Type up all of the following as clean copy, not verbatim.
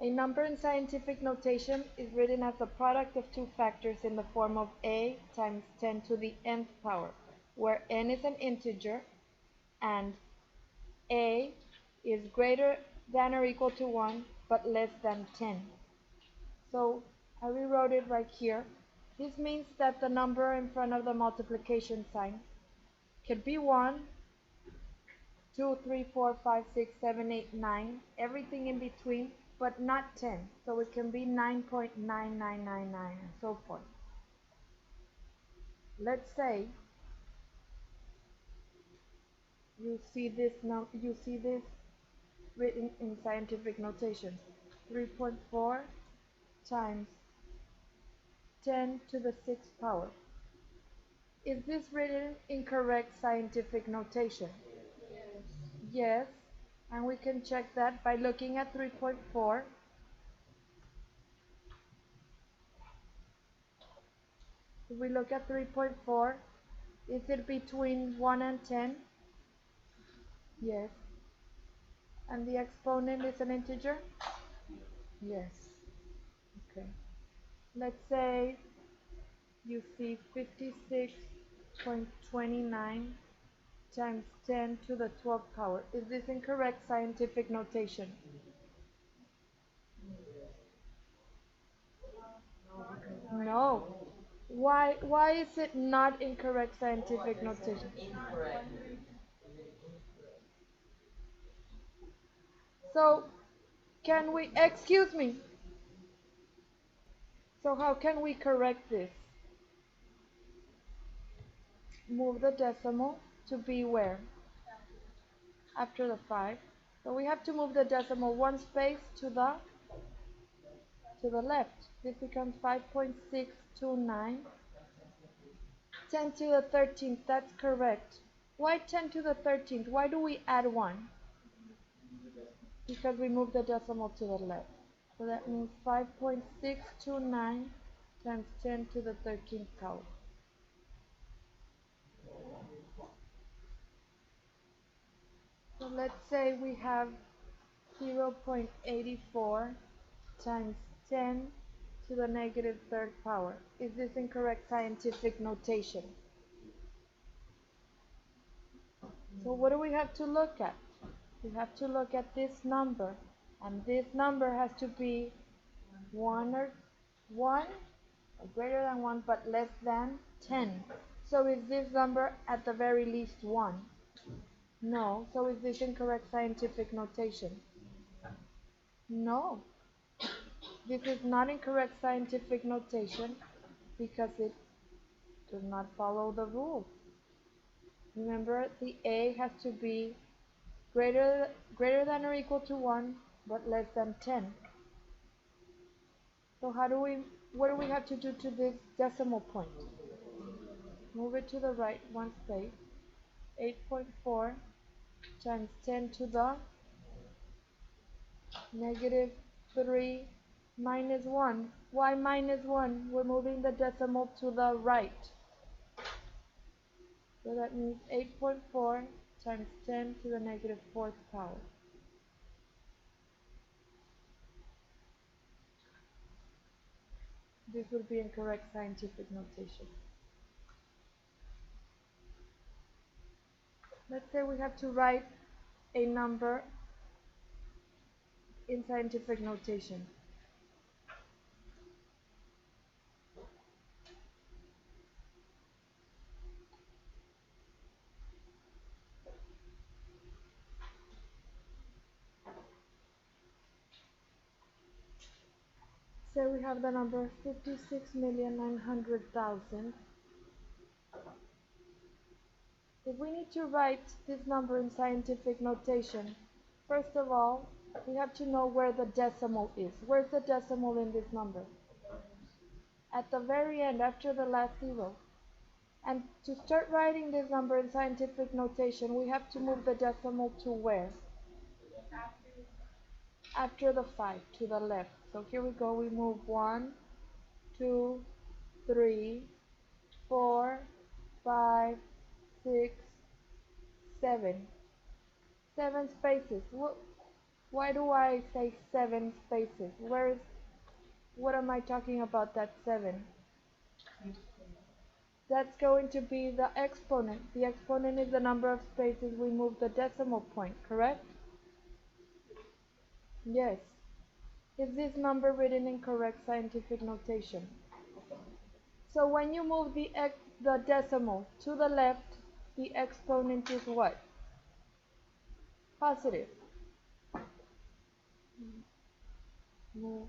A number in scientific notation is written as the product of two factors in the form of a times 10 to the nth power, where n is an integer and a is greater than or equal to 1 but less than 10. So I rewrote it right here. This means that the number in front of the multiplication sign could be 1, 2, 3, 4, 5, 6, 7, 8, 9, everything in between, but not 10. So it can be 9.9999 and so forth. Let's say you see this written in scientific notation. 3.4 times 10 to the 6th power. Is this written in correct scientific notation? Yes, and we can check that by looking at 3.4. If we look at 3.4, is it between 1 and 10? Yes. And the exponent is an integer? Yes. Okay. Let's say you see 56.29 times 10 to the 12th power. Is this in correct scientific notation? No. Why is it not in correct scientific notation? So, can we, excuse me. So how can we correct this? Move the decimal to be where? After the 5. So we have to move the decimal one space to the left. This becomes 5.629. 10 to the 13th, that's correct. Why 10 to the 13th? Why do we add 1? Because we move the decimal to the left. So that means 5.629 times 10 to the 13th power. So let's say we have 0.84 times 10 to the negative third power. Is this incorrect scientific notation? So what do we have to look at? We have to look at this number, and this number has to be 1 or greater than 1 but less than 10. So is this number at the very least 1? No. So is this incorrect scientific notation? No. This is not incorrect scientific notation because it does not follow the rule. Remember, the a has to be greater than or equal to 1 but less than 10. So what do we have to do to this decimal point? Move it to the right one space. 8.4 times 10 to the negative 3 minus 1. Why minus 1? We're moving the decimal to the right. So that means 8.4 times 10 to the negative 4th power. This would be incorrect scientific notation. Let's say we have to write a number in scientific notation. Say we have the number 56,900,000. If we need to write this number in scientific notation, first of all, we have to know where the decimal is. Where's the decimal in this number? At the very end, after the last zero. And to start writing this number in scientific notation, we have to move the decimal to where? After the 5, to the left. So here we go, we move 1, 2, 3, 4, 5, 6, 7. 7 spaces. Why do I say 7 spaces? What am I talking about that 7? That's going to be the exponent. The exponent is the number of spaces we move the decimal point, correct? Yes. Is this number written in correct scientific notation? So when you move the decimal to the left, the exponent is what? Positive. Move.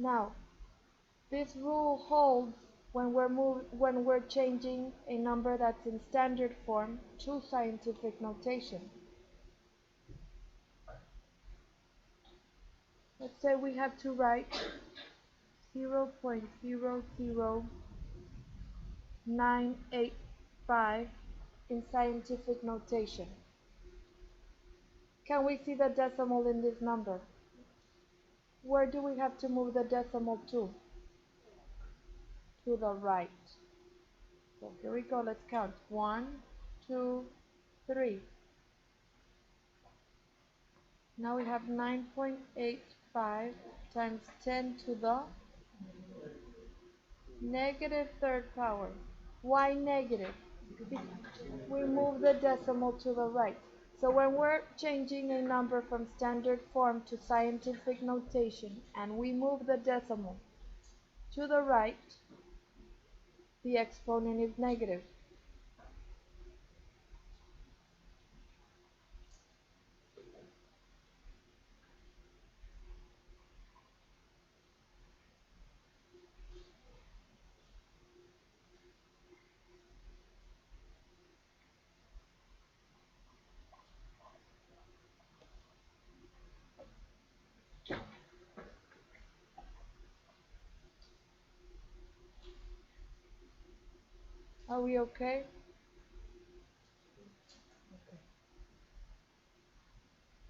Now, this rule holds when we're changing a number that's in standard form to scientific notation. Let's say we have to write 0.00985 in scientific notation. Can we see the decimal in this number? Where do we have to move the decimal to? To the right. So here we go, let's count. 1, 2, 3. Now we have 9.85 times 10 to the negative third power. Why negative? We move the decimal to the right. So when we're changing a number from standard form to scientific notation and we move the decimal to the right, the exponent is negative. Are we okay?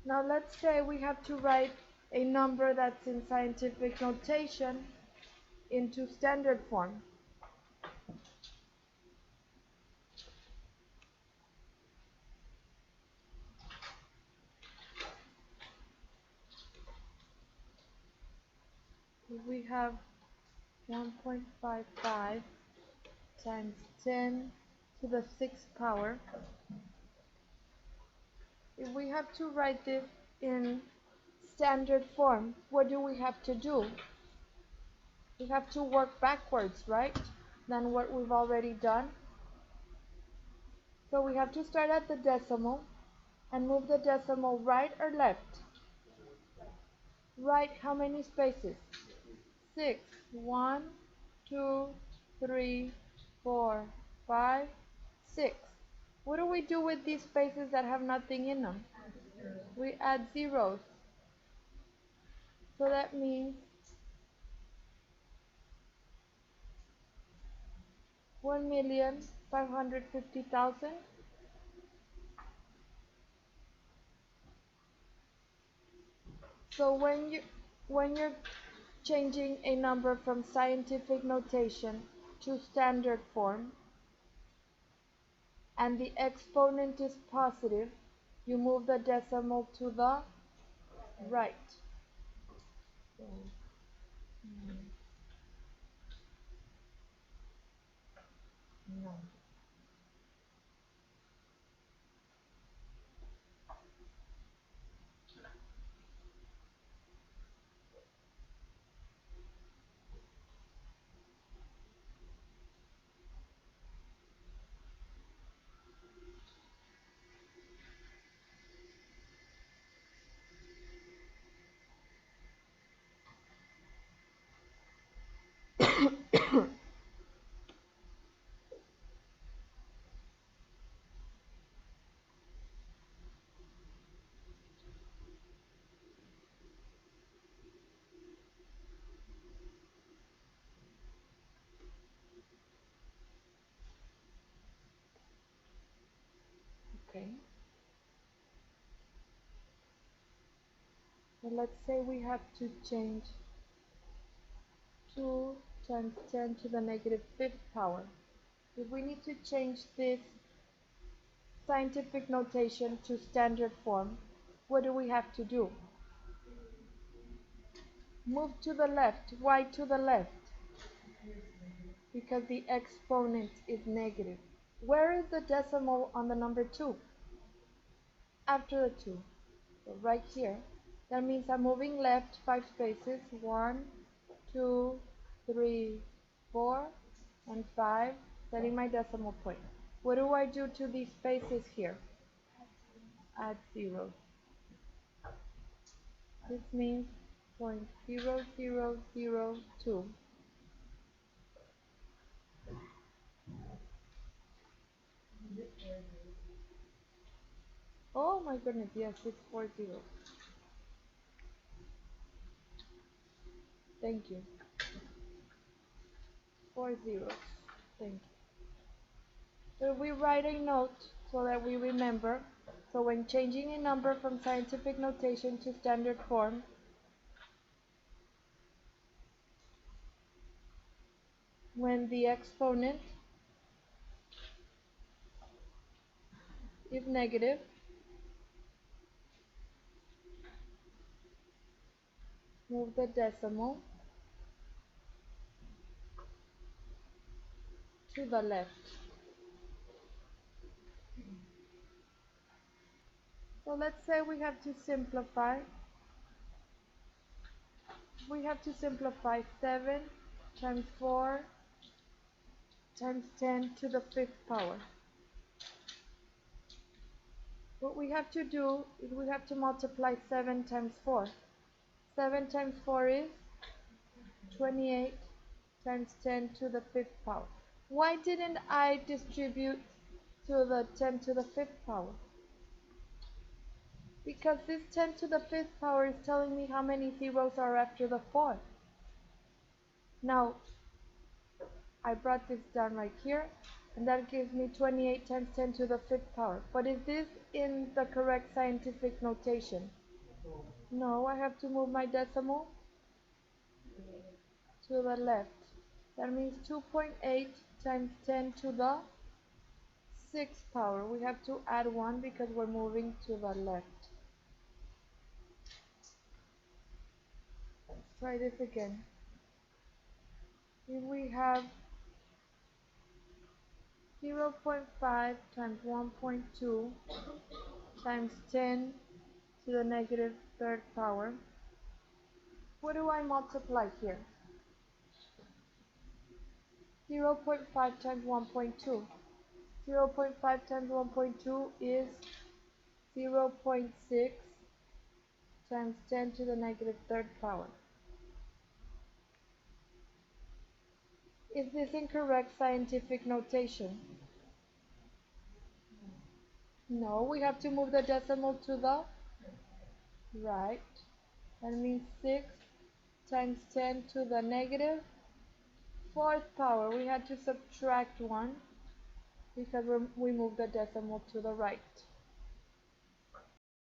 Now let's say we have to write a number that's in scientific notation into standard form. We have 1.55 times 10 to the 6th power. If we have to write this in standard form, what do we have to do? We have to work backwards, right? Than what we've already done. So we have to start at the decimal and move the decimal right or left? Right, how many spaces? 6. 1, 2, 3, 4, 5, 6. What do we do with these spaces that have nothing in them? We add zeros. So that means 1,550,000. So when you're changing a number from scientific notation to standard form and the exponent is positive, you move the decimal to the right. So, no. And let's say we have to change 2 times 10 to the negative fifth power. If we need to change this scientific notation to standard form, what do we have to do? Move to the left. Why to the left? Because the exponent is negative. Where is the decimal on the number 2? After the 2. So right here. That means I'm moving left 5 spaces. 1, 2, 3, 4, and 5. Setting my decimal point. What do I do to these spaces here? Add 0. This means 0.0002. Oh my goodness, yes, it's 4 zeros. Thank you. 4 zeros. Thank you. So we write a note so that we remember. So when changing a number from scientific notation to standard form, when the exponent is negative, move the decimal to the left. So let's say we have to simplify. We have to simplify 7 times 4 times 10 to the fifth power. What we have to do is we have to multiply 7 times 4. 7 times 4 is 28 times 10 to the fifth power. Why didn't I distribute to the 10 to the fifth power? Because this 10 to the fifth power is telling me how many zeros are after the 4. Now, I brought this down right here, and that gives me 28 times 10 to the fifth power. But is this in the correct scientific notation? No, I have to move my decimal to the left. That means 2.8 times 10 to the sixth power. We have to add 1 because we're moving to the left. Let's try this again. If we have 0.5 times 1.2 times 10 to the negative third power, what do I multiply here? 0.5 times 1.2. 0.5 times 1.2 is 0.6 times 10 to the negative third power. Is this incorrect scientific notation? No, we have to move the decimal to the right. That means 6 times 10 to the negative fourth power. We had to subtract 1 because we moved the decimal to the right.